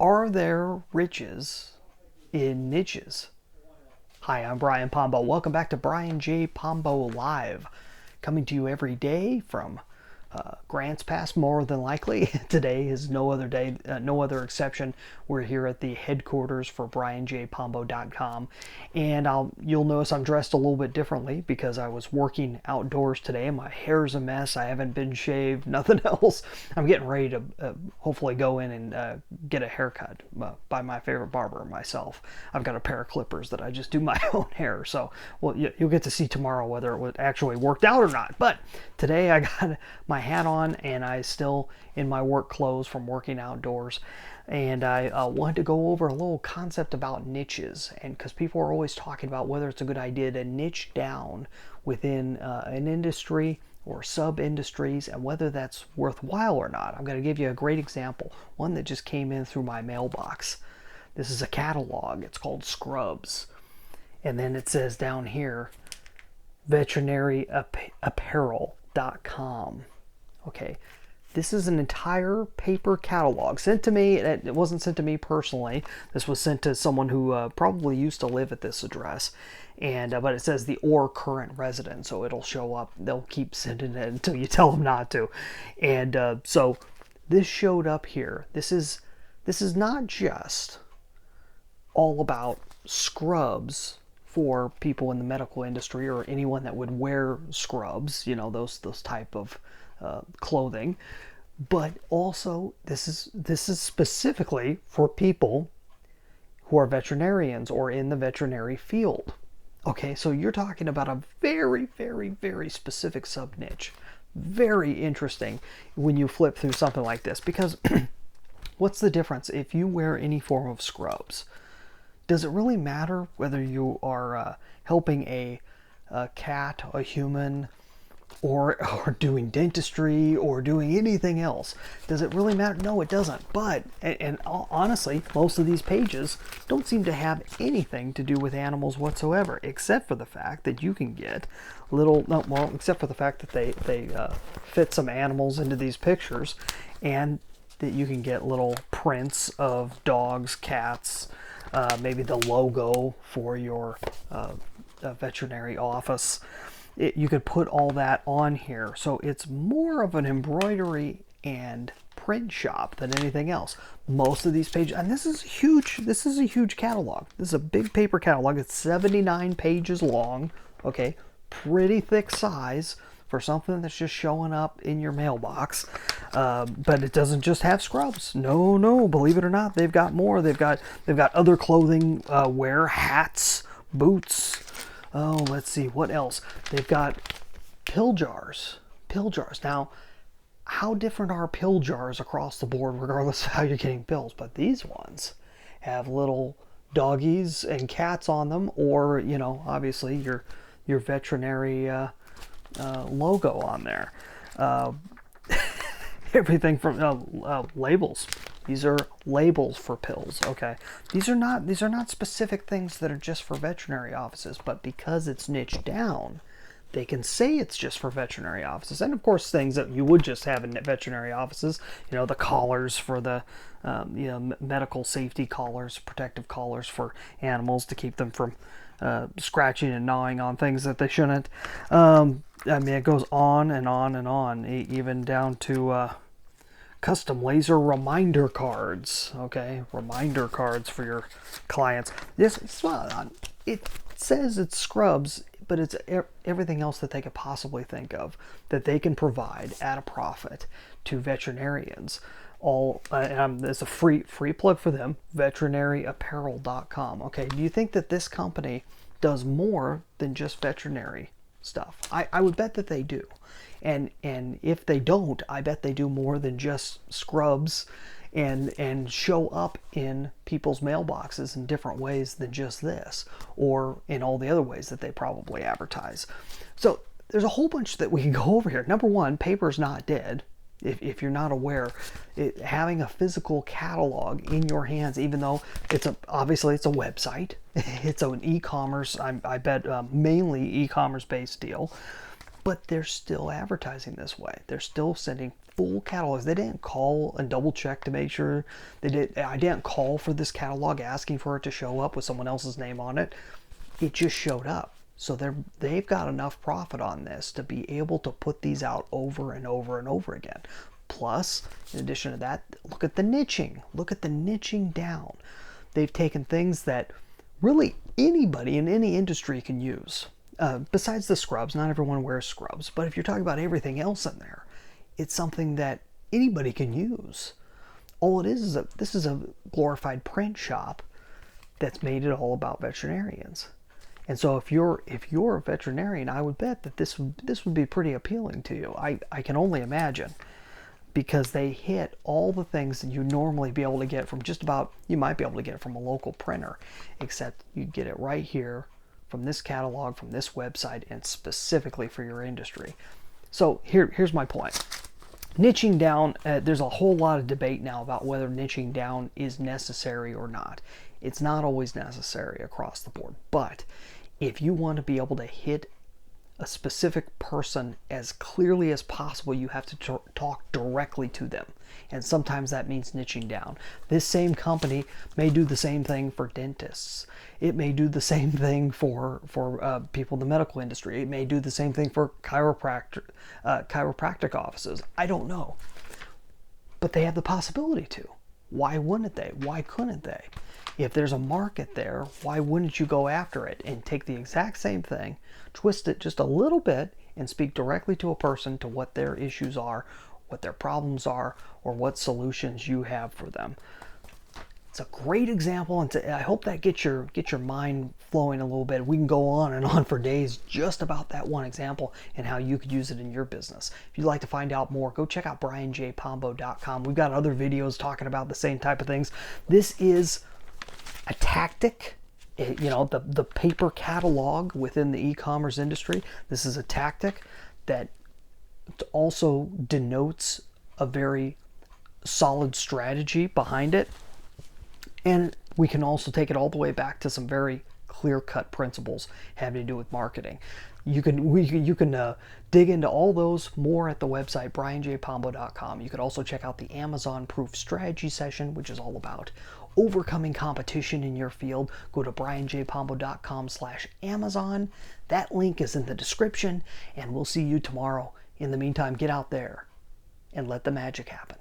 Are there riches in niches? Hi, I'm Brian Pombo. Welcome back to Brian J. Pombo Live. Coming to you every day from Grants Pass, more than likely. Today is no other day, no other exception. We're here at the headquarters for brianjpombo.com, and you'll notice I'm dressed a little bit differently because I was working outdoors today. My hair's a mess. I haven't been shaved, nothing else. I'm getting ready to hopefully go in and get a haircut by my favorite barber, myself. I've got a pair of clippers that I just do my own hair, so well, you'll get to see tomorrow whether it actually worked out or not. But today I got my hat on and I still in my work clothes from working outdoors, and I wanted to go over a little concept about niches, and because people are always talking about whether it's a good idea to niche down within an industry or sub industries and whether that's worthwhile or not. I'm going to give you a great example, one that just came in through my mailbox. This is a catalog. It's called Scrubs, and then it says down here Veterinary Apparel.com. Okay, this is an entire paper catalog sent to me. It wasn't sent to me personally. This was sent to someone who probably used to live at this address, and but it says the or current resident, so it'll show up. They'll keep sending it until you tell them not to, and so this showed up here. This is not just all about scrubs for people in the medical industry or anyone that would wear scrubs, you know, those type of clothing, but also this is specifically for people who are veterinarians or in the veterinary field. Okay, so you're talking about a very, very, very specific sub niche. Very interesting when you flip through something like this, because what's the difference if you wear any form of scrubs? Does it really matter whether you are helping a cat, a human, or doing dentistry or doing anything else? Does it really matter? No, it doesn't. But, and honestly, most of these pages don't seem to have anything to do with animals whatsoever, except for the fact that you can get little, no, well, except for the fact that they fit some animals into these pictures, and that you can get little prints of dogs, cats, maybe the logo for your veterinary office. You could put all that on here, so it's more of an embroidery and print shop than anything else. Most of these pages, and this is huge. This is a huge catalog. This is a big paper catalog. It's 79 pages long. Okay, pretty thick size for something that's just showing up in your mailbox. But it doesn't just have scrubs. No, believe it or not, they've got more. They've got other clothing wear, hats, boots. Oh, let's see, what else? They've got pill jars. Pill jars. Now, how different are pill jars across the board, regardless of how you're getting pills? But these ones have little doggies and cats on them, or, you know, obviously your veterinary logo on there. Everything from labels. These are labels for pills. Okay, these are not specific things that are just for veterinary offices, but because it's niched down, they can say it's just for veterinary offices. And of course, things that you would just have in veterinary offices, you know, the collars for the medical safety collars, protective collars for animals to keep them from scratching and gnawing on things that they shouldn't. I mean, it goes on and on and on, even down to custom laser reminder cards. Okay, reminder cards for your clients. It says it's scrubs, but it's everything else that they could possibly think of that they can provide at a profit to veterinarians. All it's a free plug for them. Veterinaryapparel.com. Okay, do you think that this company does more than just veterinary stuff? I would bet that they do. And if they don't, I bet they do more than just scrubs and show up in people's mailboxes in different ways than just this, or in all the other ways that they probably advertise. So there's a whole bunch that we can go over here. Number one, paper's not dead. If you're not aware, having a physical catalog in your hands, even though obviously it's a website, it's an e-commerce, I bet mainly e-commerce based deal, but they're still advertising this way. They're still sending full catalogs. They didn't call and double check to make sure I didn't call for this catalog asking for it to show up with someone else's name on it. It just showed up. So they've got enough profit on this to be able to put these out over and over and over again. Plus, in addition to that, look at the niching. Look at the niching down. They've taken things that really anybody in any industry can use. Besides the scrubs, not everyone wears scrubs, but if you're talking about everything else in there, it's something that anybody can use. All it is this is a glorified print shop that's made it all about veterinarians. And so if you're a veterinarian, I would bet that this would be pretty appealing to you. I can only imagine, because they hit all the things that you normally be able to get from you might be able to get it from a local printer, except you get it right here from this catalog, from this website, and specifically for your industry. So here's my point. Niching down, there's a whole lot of debate now about whether niching down is necessary or not. It's not always necessary across the board, but if you want to be able to hit a specific person as clearly as possible, you have to talk directly to them. And sometimes that means niching down. This same company may do the same thing for dentists. It may do the same thing for people in the medical industry. It may do the same thing for chiropractic offices. I don't know. But they have the possibility to. Why wouldn't they? Why couldn't they? If there's a market there, why wouldn't you go after it and take the exact same thing, twist it just a little bit, and speak directly to a person to what their issues are, what their problems are, or what solutions you have for them? It's a great example, and I hope that gets your mind flowing a little bit. We can go on and on for days just about that one example and how you could use it in your business. If you'd like to find out more, go check out brianjpombo.com. We've got other videos talking about the same type of things. This is a tactic, the paper catalog within the e-commerce industry. This is a tactic that also denotes a very solid strategy behind it. And we can also take it all the way back to some very clear-cut principles having to do with marketing. You can dig into all those more at the website brianjpombo.com. You could also check out the Amazon Proof Strategy session, which is all about overcoming competition in your field. Go to brianjpombo.com/Amazon. That link is in the description, and we'll see you tomorrow. In the meantime, get out there and let the magic happen.